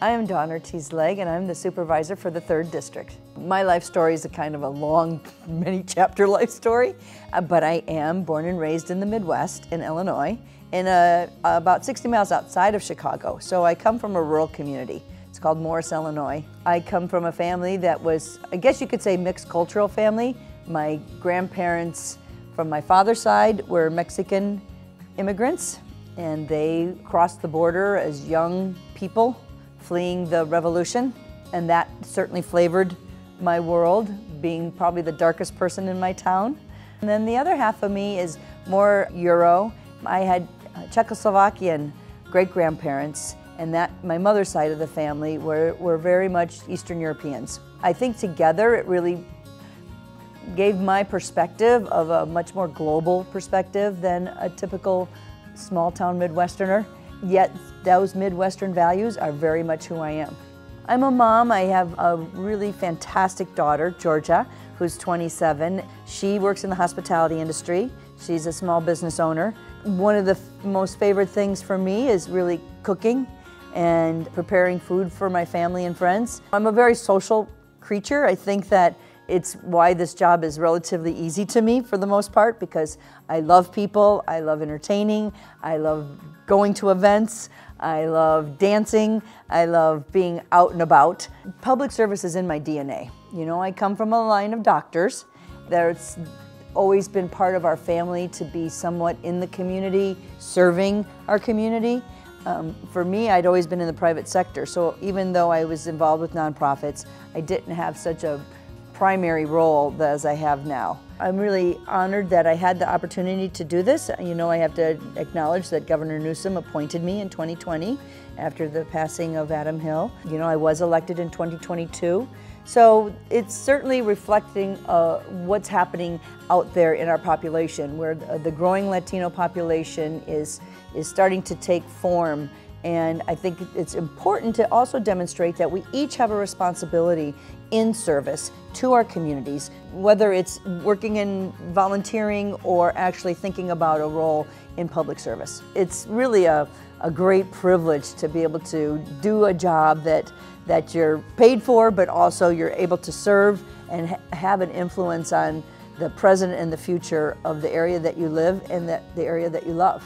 I am Dawn Ortiz-Legg, and I'm the supervisor for the 3rd District. My life story is a kind of a long, many-chapter life story, but I am born and raised in the Midwest in Illinois, in about 60 miles outside of Chicago. So I come from a rural community. It's called Morris, Illinois. I come from a family that was, I guess you could say, mixed cultural family. My grandparents from my father's side were Mexican immigrants, and they crossed the border as young people fleeing the revolution, and that certainly flavored my world, being probably the darkest person in my town. And then the other half of me is more Euro. I had Czechoslovakian great-grandparents, and that my mother's side of the family were very much Eastern Europeans. I think together it really gave my perspective of a much more global perspective than a typical small-town Midwesterner. Yet those Midwestern values are very much who I am. I'm a mom. I have a really fantastic daughter, Georgia, who's 27. She works in the hospitality industry. She's a small business owner. One of the most favorite things for me is really cooking and preparing food for my family and friends. I'm a very social creature. I think that it's why this job is relatively easy to me for the most part, because I love people, I love entertaining, I love going to events, I love dancing, I love being out and about. Public service is in my DNA. You know, I come from a line of doctors. It's always been part of our family to be somewhat in the community, serving our community. For me, I'd always been in the private sector, so even though I was involved with nonprofits, I didn't have such a primary role as I have now. I'm really honored that I had the opportunity to do this. You know, I have to acknowledge that Governor Newsom appointed me in 2020 after the passing of Adam Hill. You know, I was elected in 2022. So it's certainly reflecting what's happening out there in our population, where the growing Latino population is starting to take form. And I think it's important to also demonstrate that we each have a responsibility in service to our communities, whether it's working in volunteering or actually thinking about a role in public service. It's really a great privilege to be able to do a job that you're paid for, but also you're able to serve and have an influence on the present and the future of the area that you live and the area that you love.